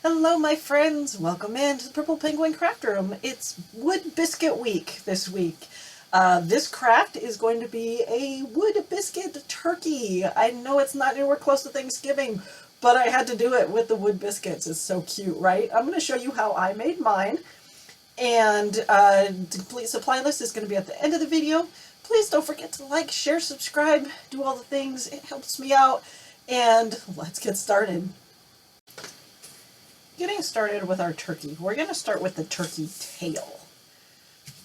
Hello my friends, welcome in to the Purple Penguin Craft Room. It's Wood Biscuit Week this week. This craft is going to be a wood biscuit turkey. I know it's not anywhere close to Thanksgiving, but I had to do it with the wood biscuits. It's so cute, right? I'm going to show you how I made mine, and the complete supply list is going to be at the end of the video. Please don't forget to like, share, subscribe, do all the things. It helps me out, and let's get started. Getting started with our turkey, we're going to start with the turkey tail.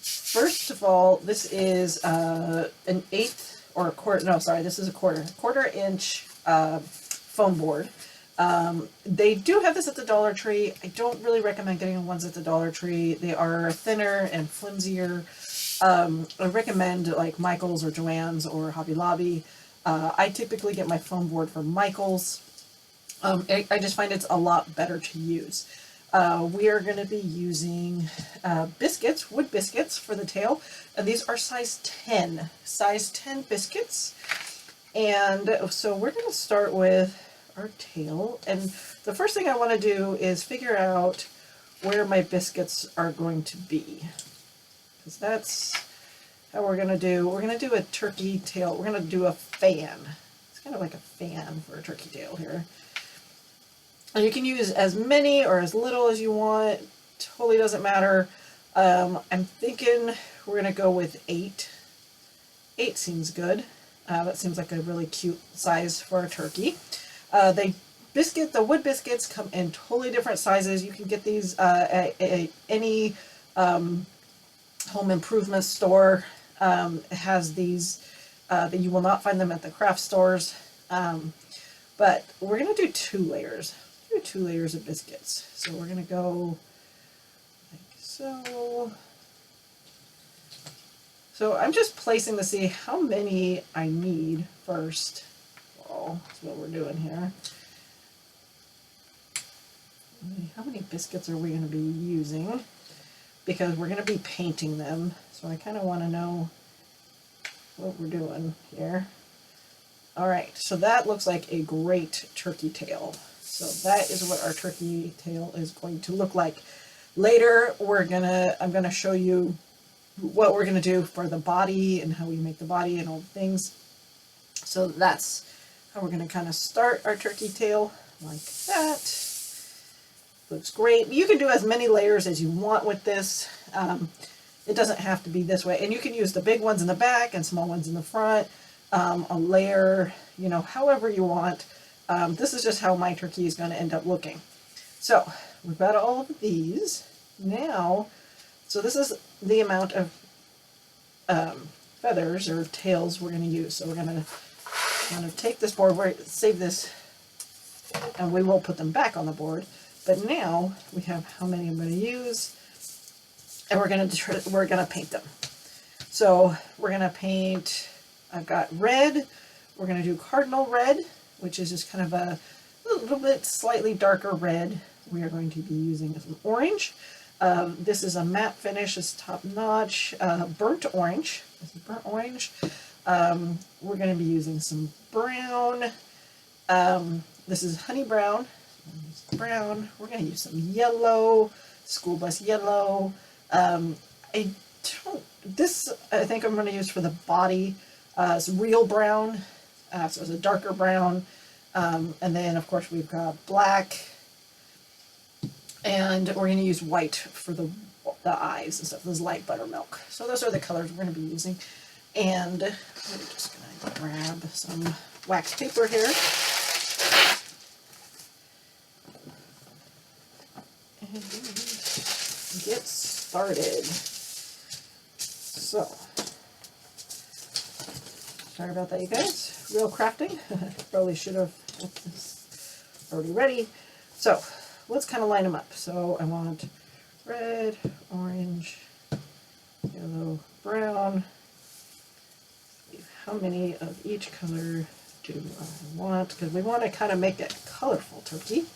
First of all, this is an eighth or a quarter, no sorry, this is a quarter inch foam board. They do have this at the Dollar Tree. I don't really recommend getting the ones at the Dollar Tree. They are thinner and flimsier. I recommend like Michael's or Joann's or Hobby Lobby. I typically get my foam board from Michael's. I just find it's a lot better to use. We are going to be using biscuits, wood biscuits for the tail, and these are size 10 biscuits. And so we're going to start with our tail, and the first thing I want to do is figure out where my biscuits are going to be, because that's how we're going to do. We're going to do a turkey tail. We're going to do a fan. It's kind of like a fan for a turkey tail here. And you can use as many or as little as you want. Totally doesn't matter. I'm thinking we're going to go with 8. 8 seems good. That seems like a really cute size for a turkey. The wood biscuits come in totally different sizes. You can get these at any home improvement store. It has these, that you will not find them at the craft stores. But we're going to do 2 layers. 2 layers of biscuits. So we're going to go like so. So I'm just placing to see how many I need first. Oh, that's what we're doing here. How many biscuits are we going to be using? Because we're going to be painting them. So I kind of want to know what we're doing here. Alright, so that looks like a great turkey tail. So that is what our turkey tail is going to look like. Later, I'm gonna show you what we're gonna do for the body and how we make the body and all the things. So that's how we're gonna kind of start our turkey tail like that. Looks great. You can do as many layers as you want with this. It doesn't have to be this way, and you can use the big ones in the back and small ones in the front. A layer, however you want. This is just how my turkey is going to end up looking. So we've got all of these now. So this is the amount of feathers or tails we're going to use. So we're going to take this board, save this, and we will put them back on the board. But now we have how many I'm going to use, and we're going to paint them. So we're going to paint. I've got red. We're going to do cardinal red, which is just kind of a little bit slightly darker red. We are going to be using some orange. This is a matte finish. It's top notch. Burnt orange. This is burnt orange. We're going to be using some brown. This is honey brown. Brown. We're going to use some yellow. School bus yellow. I think I'm going to use for the body. It's real brown. So it's a darker brown, and then of course we've got black, and we're going to use white for the eyes and stuff. This is light buttermilk. So those are the colors we're going to be using, and we're just going to grab some wax paper here, and get started. So. Sorry about that, you guys. Real crafting. Probably should have had this already ready. So let's kind of line them up. So I want red, orange, yellow, brown. How many of each color do I want? Because we want to kind of make it a colorful turkey.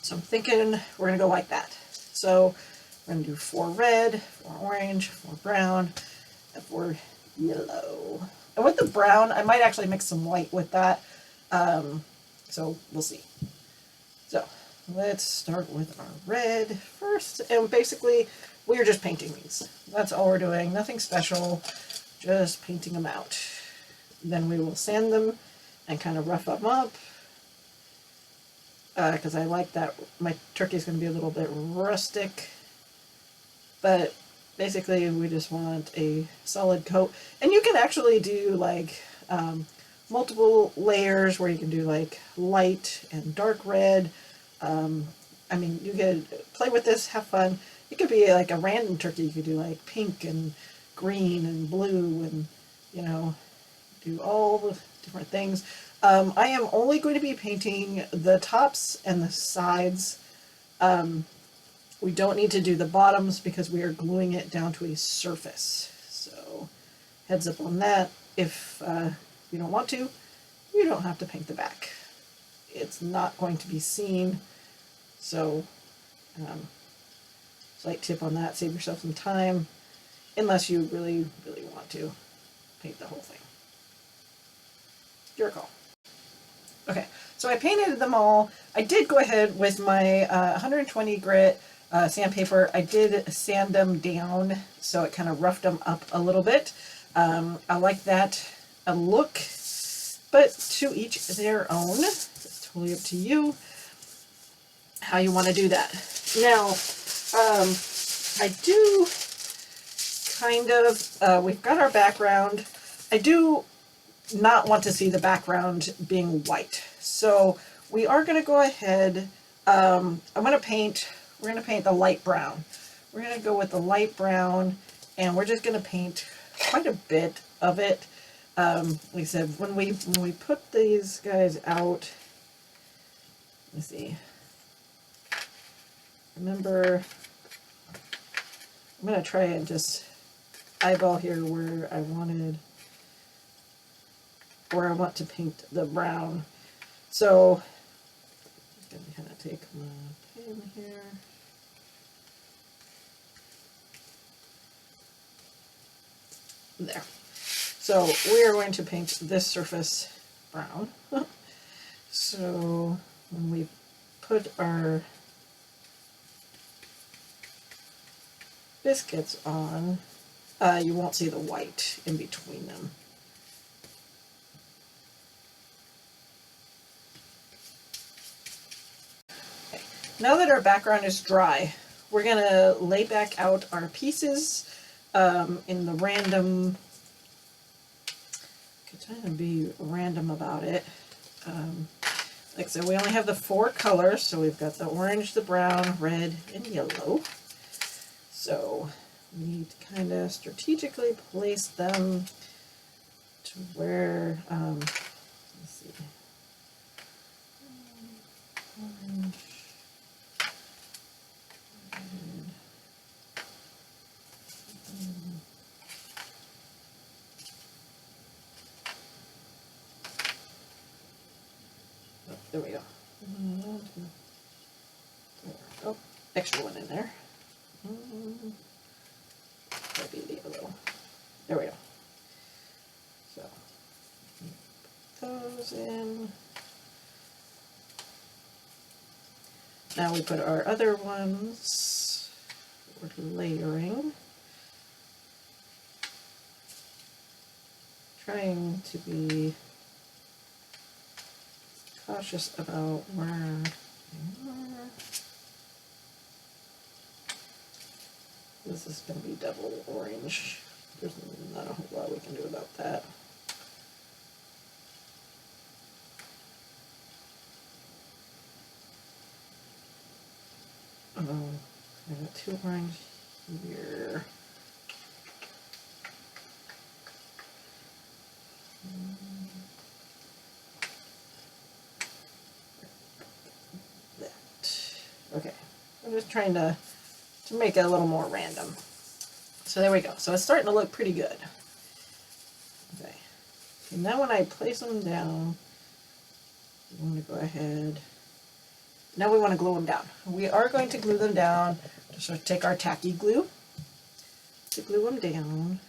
So I'm thinking we're going to go like that. So we're going to do 4 red, 4 orange, 4 brown, and 4 yellow. And with the brown, I might actually mix some white with that. So we'll see. So let's start with our red first. And basically, we're just painting these. That's all we're doing. Nothing special, just painting them out. Then we will sand them and kind of rough them up. Because I like that my turkey is going to be a little bit rustic. But basically, we just want a solid coat. And you can actually do like multiple layers where you can do like light and dark red. I mean, you could play with this, have fun. It could be like a random turkey. You could do like pink and green and blue and, you know, do all the different things. I am only going to be painting the tops and the sides. We don't need to do the bottoms because we are gluing it down to a surface. So heads up on that. If you don't want to, you don't have to paint the back. It's not going to be seen. So slight tip on that, save yourself some time, unless you really, really want to paint the whole thing. Your call. Okay, so I painted them all. I did go ahead with my 120 grit sandpaper. I did sand them down, so it kind of roughed them up a little bit. I like that look, but to each their own. It's totally up to you how you want to do that. Now, I do kind of, we've got our background. I do not want to see the background being white. So we are going to go ahead, we're going to paint the light brown. We're going to go with the light brown, and we're just going to paint quite a bit of it. Like I said, when we put these guys out, let's see, remember, I'm going to try and just eyeball here where I want to paint the brown. So I'm going to kind of take my pen here. There. So we are going to paint this surface brown. So when we put our biscuits on, you won't see the white in between them. Okay. Now that our background is dry, we're going to lay back out our pieces in the random, trying to be random about it. Like I said, we only have the 4 colors, so we've got the orange, the brown, red, and yellow. So we need to kind of strategically place them to where, let's see, orange, red, oh, there we go. 1, 2, 3. Oh, extra one in there. That'd be the yellow. There we go. So put those in. Now we put our other ones. We're layering. Trying to be cautious about where they are. This is going to be double orange. There's not a whole lot we can do about that. I got 2 orange here. That. Okay. I'm just trying to make it a little more random. So there we go. So it's starting to look pretty good. Okay. And now when I place them down, we want to go ahead. Now we want to glue them down. We are going to glue them down. Just take our tacky glue to glue them down.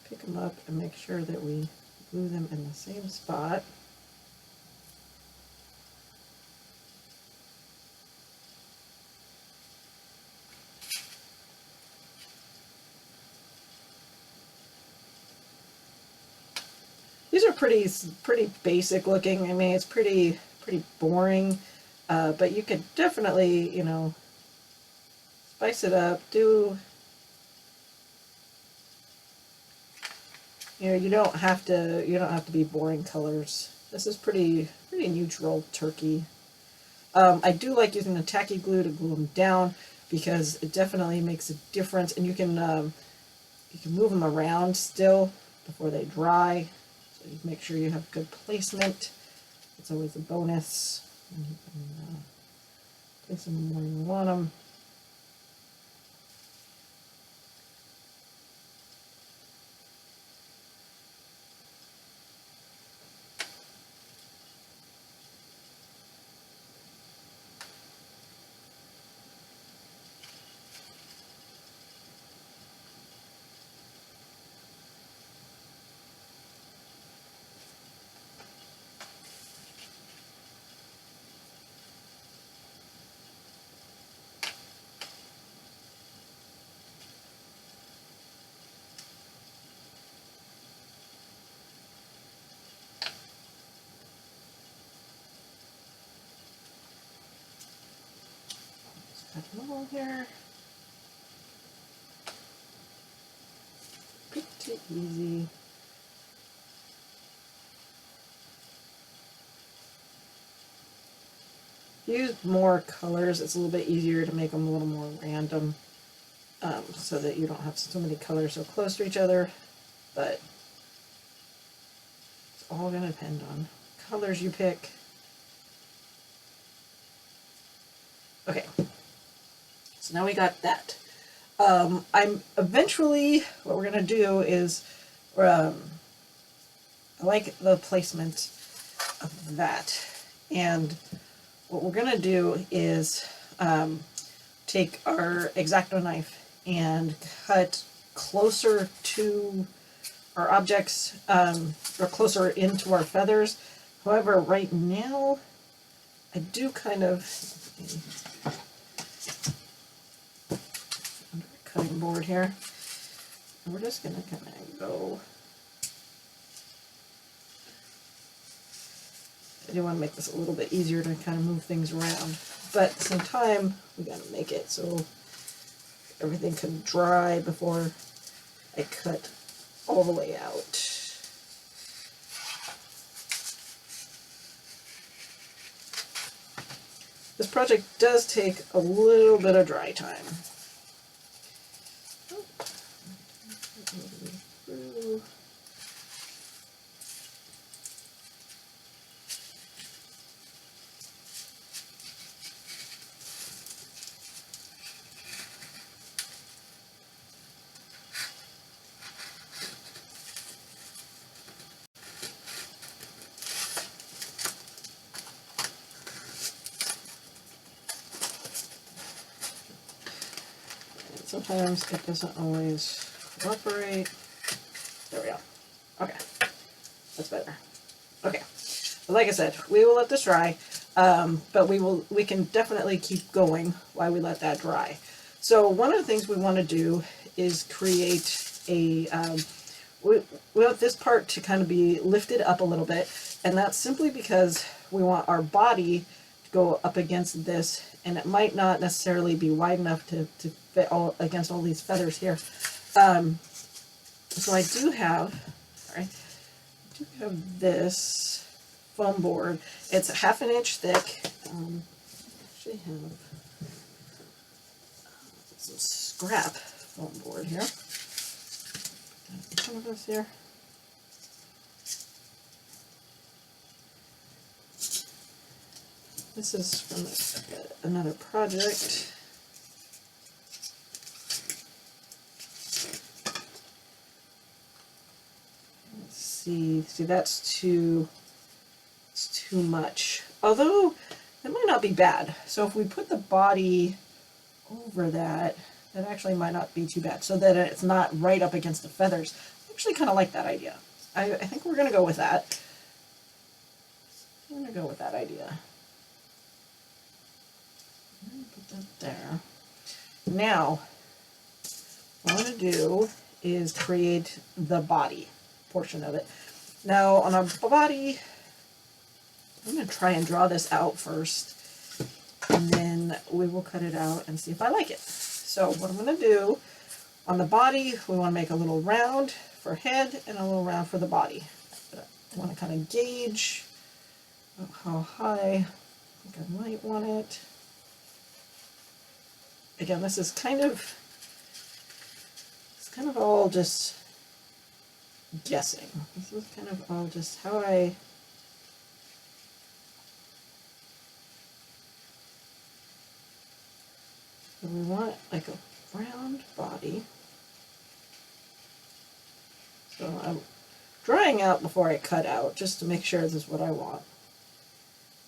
Pick them up and make sure that we glue them in the same spot. pretty basic looking. I mean, it's pretty boring, but you could definitely, you know, spice it up. Do, you know, you don't have to be boring colors. This is pretty neutral turkey. I do like using the tacky glue to glue them down because it definitely makes a difference, and you can move them around still before they dry. So you make sure you have good placement. It's always a bonus. And you can place them where you want them. Cut them all here. Pretty easy. Use more colors. It's a little bit easier to make them a little more random, so that you don't have so many colors so close to each other. But it's all going to depend on colors you pick. Okay, so now we got that. I'm eventually, what we're going to do is, I like the placement of that, and what we're going to do is take our X-Acto knife and cut closer to our objects, or closer into our feathers. However, right now, I do kind of, under a cutting board here, and we're just going to kind of go. I do want to make this a little bit easier to kind of move things around, but at the same time, we got to make it so everything can dry before I cut all the way out. This project does take a little bit of dry time. Sometimes it doesn't always cooperate. There we go. Okay, that's better. Okay, well, like I said, we will let this dry, but we can definitely keep going while we let that dry. So one of the things we want to do is create a, we want this part to kind of be lifted up a little bit, and that's simply because we want our body to go up against this, and it might not necessarily be wide enough to fit all against all these feathers here. So I do have, this foam board. It's 1/2 inch thick. I actually have some scrap foam board here. Some of this here. This is from another project. Let's see, that's too much. Although it might not be bad. So if we put the body over that, that actually might not be too bad. So that it's not right up against the feathers. I actually kind of like that idea. I think we're going to go with that. I'm going to go with that idea. Put that there. Now, what I want to do is create the body portion of it. Now on a body, I'm going to try and draw this out first, and then we will cut it out and see if I like it. So what I'm going to do, on the body, we want to make a little round for head and a little round for the body. I want to kind of gauge how high I think I might want it. Again, this is kind of all just guessing. This is kind of all just how so we want like a round body. So I'm drawing out before I cut out, just to make sure this is what I want.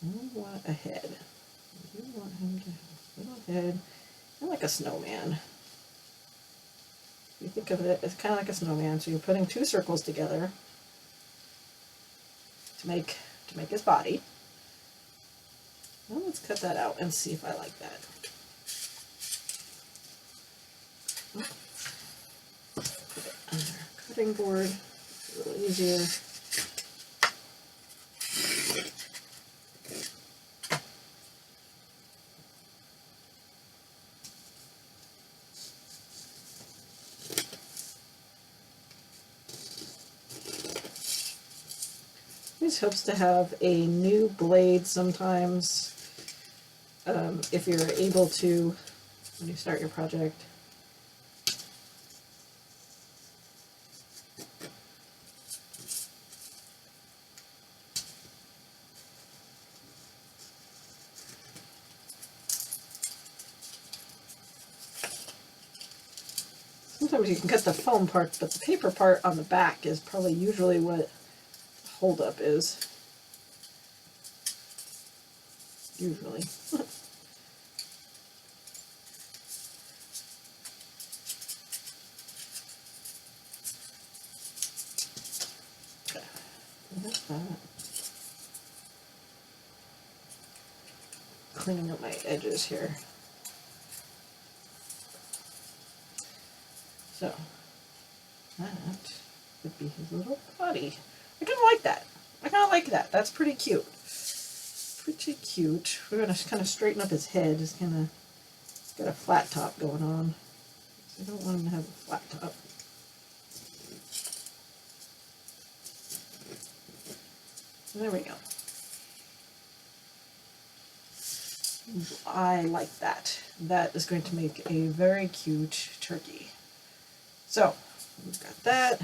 I want a head. I do want him to have a little head, and like a snowman. You think of it as kind of like a snowman, so you're putting two circles together to make his body. Now let's cut that out and see if I like that. Put it on our cutting board, it's a little easier. It helps to have a new blade sometimes, if you're able to, when you start your project. Sometimes you can cut the foam part, but the paper part on the back is probably usually what holdup is. Usually. Okay. That's that. Cleaning up my edges here. So that would be his little body. I kind of like that. I kind of like that. That's pretty cute. Pretty cute. We're going to kind of straighten up his head. He's kind of got a flat top going on. I don't want him to have a flat top. There we go. I like that. That is going to make a very cute turkey. So, we've got that.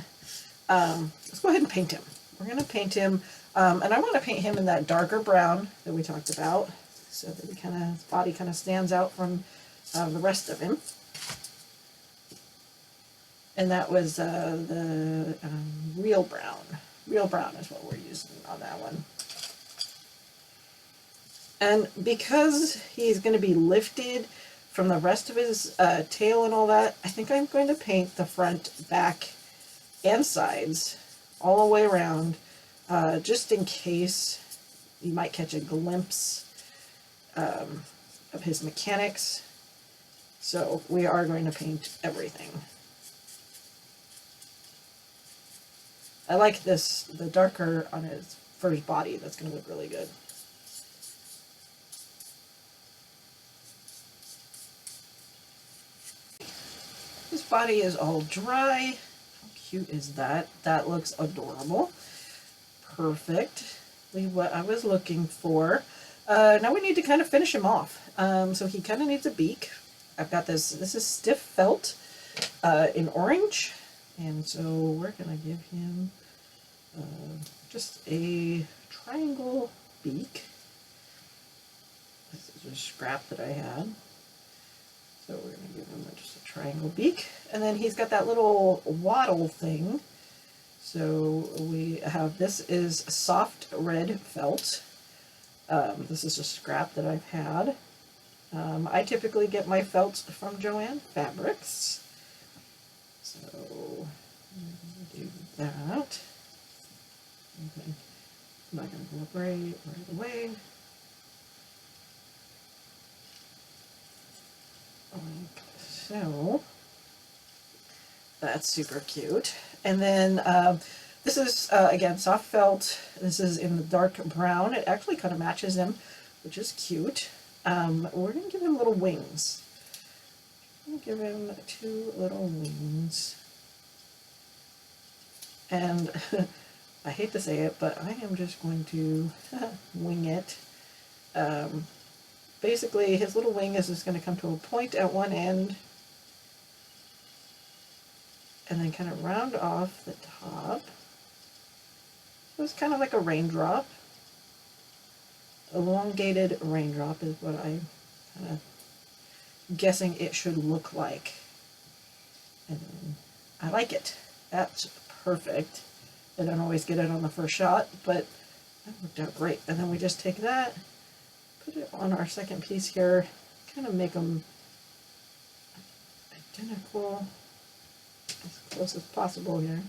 Let's go ahead and paint him. We're going to paint him, and I want to paint him in that darker brown that we talked about, so that his body kind of stands out from the rest of him. And that was the real brown. Real brown is what we're using on that one. And because he's going to be lifted from the rest of his tail and all that, I think I'm going to paint the front, back, and sides all the way around, just in case you might catch a glimpse of his mechanics. So we are going to paint everything. I like this, the darker on his first body. That's going to look really good. His body is all dry. How cute is that? That looks adorable. Perfectly what I was looking for. Now we need to kind of finish him off. So he kind of needs a beak. I've got this is stiff felt in orange. And so we're going to give him just a triangle beak. This is a scrap that I had. So we're going to give him just a triangle beak. And then he's got that little waddle thing. So we have, this is soft red felt. This is a scrap that I've had. I typically get my felts from Joann Fabrics. So I'm going to do that. Okay. I'm not going to go up right away. Like so. That's super cute. And then This is, again, soft felt. This is in the dark brown. It actually kind of matches him, which is cute. We're going to give him little wings. I'm going to give him 2 little wings. And I hate to say it, but I am just going to wing it. Basically, his little wing is just going to come to a point at one end, and then kind of round off the top. So it's kind of like a raindrop. Elongated raindrop is what I'm kind of guessing it should look like. And I like it. That's perfect. I don't always get it on the first shot, but that worked out great. And then we just take that, put it on our second piece here, kind of make them identical as close as possible here.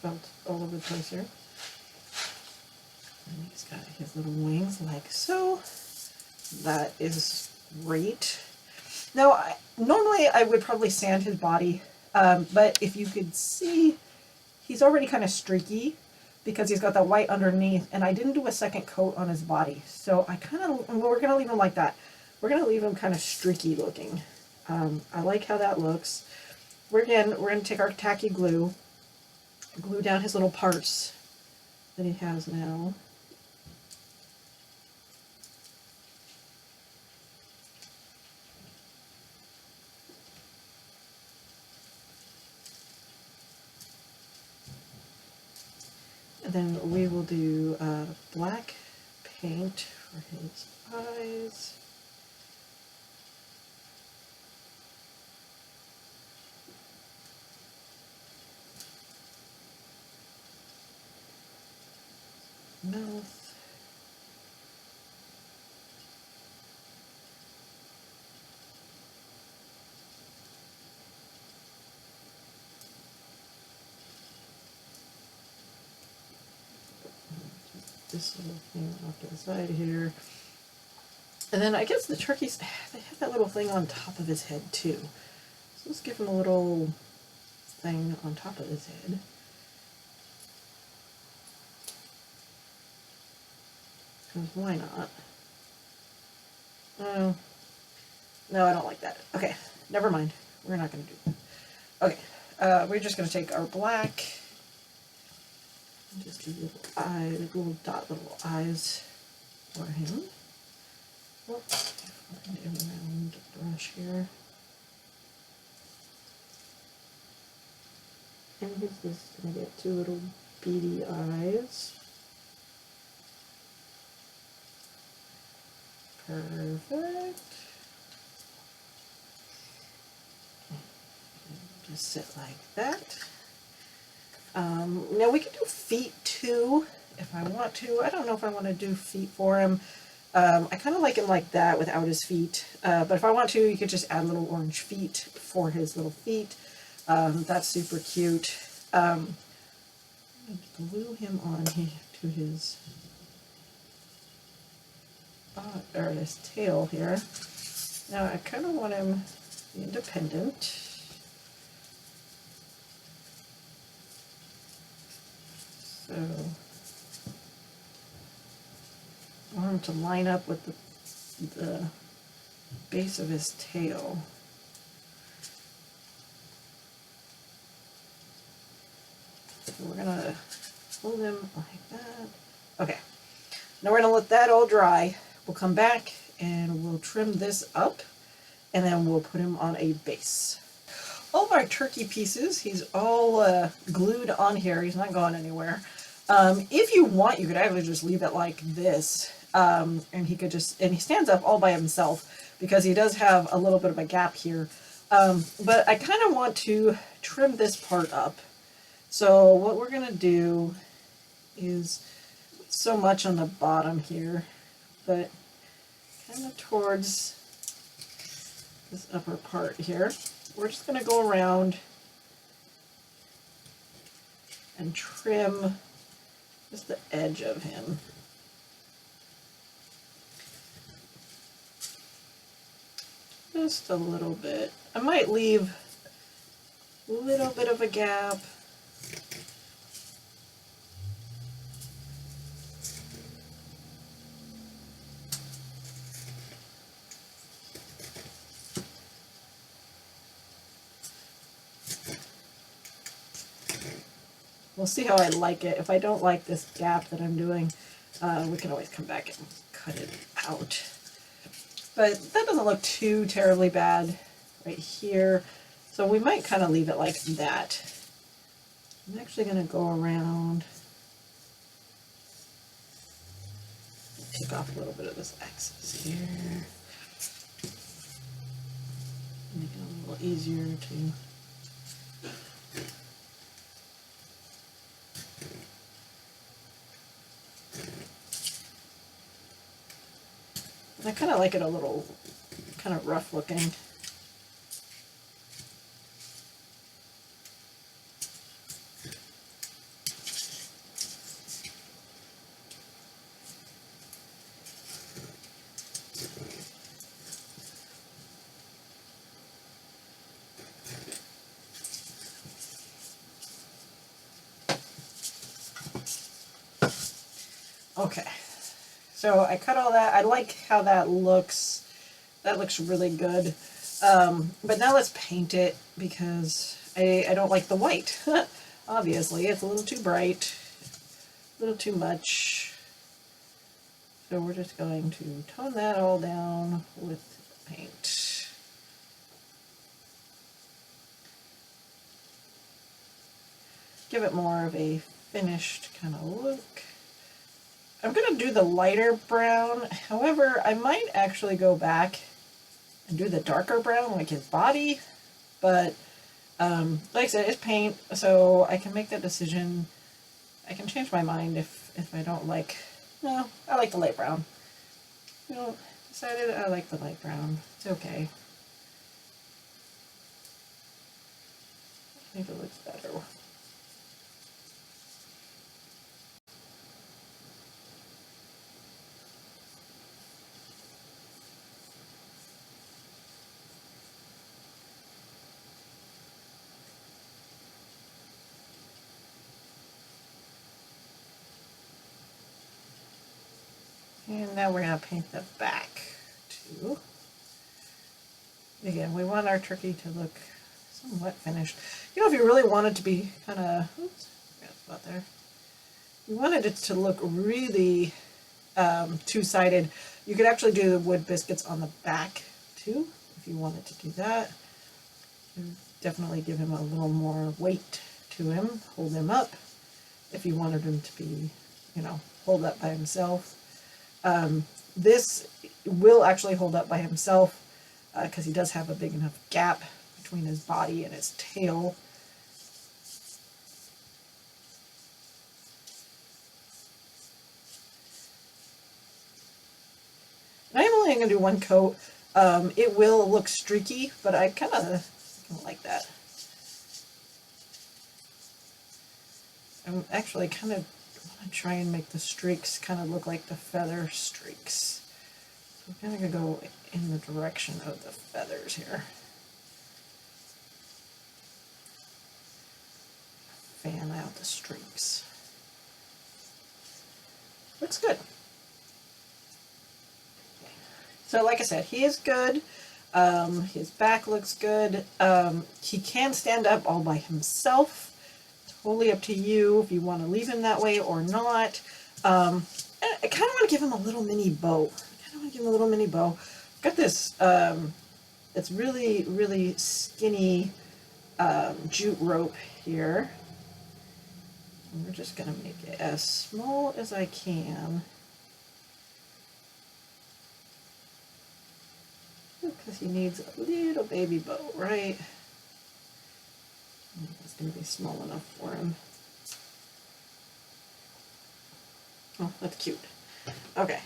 Felt all over the place here. And he's got his little wings like so. That is great. Now, normally I would probably sand his body, but if you could see, he's already kind of streaky because he's got that white underneath, and I didn't do a second coat on his body. So I kind of, well, we're going to leave him like that. We're going to leave him kind of streaky looking. I like how that looks. We're going to take our tacky glue, glue down his little parts that he has now. And then we will do black paint for his eyes. Mouth. This little thing off to the side here. And then I guess the turkeys, they have that little thing on top of his head too. So let's give him a little thing on top of his head. Because why not? No, I don't like that. Okay, never mind. We're not going to do that. Okay, we're just going to take our black and just do little eyes, little dot, little eyes for him. Oh, find a round brush here. And he's just going to get 2 little beady eyes. Perfect. Just sit like that. Now we can do feet too if I want to. I don't know if I want to do feet for him. I kind of like him like that without his feet. But if I want to, you could just add little orange feet for his little feet. That's super cute. I'm going to glue him on to his or his tail here. Now I kind of want him to be independent. So I want him to line up with the base of his tail. So we're gonna hold him like that. Okay. Now we're gonna let that all dry. We'll come back and we'll trim this up, and then we'll put him on a base. All of our turkey pieces, he's all glued on here. He's not going anywhere. If you want, you could actually just leave it like this, and he stands up all by himself because he does have a little bit of a gap here. But I kind of want to trim this part up. So what we're gonna do is so much on the bottom here, but kind of towards this upper part here. We're just going to go around and trim just the edge of him. Just a little bit. I might leave a little bit of a gap. We'll see how I like it. If I don't like this gap that I'm doing, we can always come back and cut it out. But that doesn't look too terribly bad right here. So we might kind of leave it like that. I'm actually going to go around, take off a little bit of this excess here. Make it a little easier to I kind of like it a little kind of rough looking. Okay, so I cut all that. I like how that looks. That looks really good. But now let's paint it because I don't like the white. Obviously, it's a little too bright, a little too much. So we're just going to tone that all down with paint. Give it more of a finished kind of look. I'm going to do the lighter brown. However, I might actually go back and do the darker brown like his body. But like I said, it's paint, so I can make that decision. I can change my mind if I don't like, no, I like the light brown. You know, decided I like the light brown. It's okay. I think it looks better. And now we're going to paint the back too. Again, we want our turkey to look somewhat finished. You know, if you really want it to be kind of, oops, got a spot there. You wanted it to look really two-sided. You could actually do the wood biscuits on the back too, if you wanted to do that. Definitely give him a little more weight to him, hold him up. If you wanted him to be, you know, hold up by himself. This will actually hold up by himself because he does have a big enough gap between his body and his tail. And I'm only going to do one coat. It will look streaky, but I kind of don't like that. I'm actually kind of want to try and make the streaks kind of look like the feather streaks. So I'm kind of going to go in the direction of the feathers here. Fan out the streaks. Looks good. So like I said, he is good. His back looks good. He can stand up all by himself. Totally up to you if you want to leave him that way or not. I kind of want to give him a little mini bow. I've got this, it's really, really skinny jute rope here. And we're just going to make it as small as I can. Because he needs a little baby bow, right? It's going to be small enough for him. Oh, that's cute. Okay.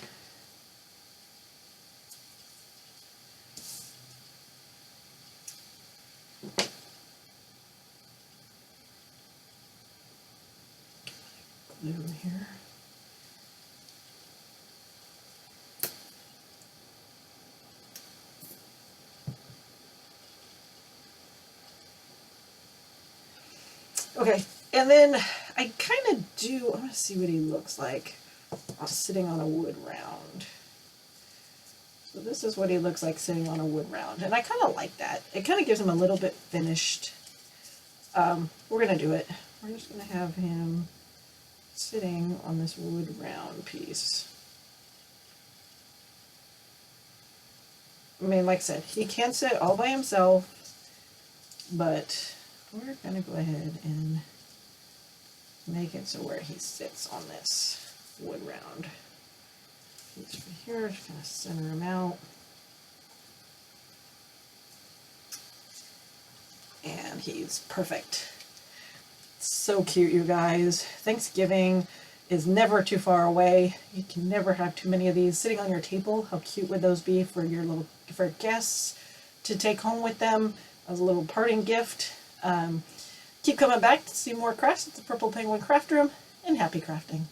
Glue here. Okay, and then I kind of do, I want to see what he looks like sitting on a wood round. So this is what he looks like sitting on a wood round, and I kind of like that. It kind of gives him a little bit finished. We're going to do it. We're just going to have him sitting on this wood round piece. I mean, like I said, he can sit all by himself, but we're going to go ahead and make it so where he sits on this wood round. He's over here, just going to center him out. And he's perfect. So cute, you guys. Thanksgiving is never too far away. You can never have too many of these sitting on your table. How cute would those be for your for guests to take home with them as a little parting gift? Keep coming back to see more crafts at the Purple Penguin Craft Room, and happy crafting.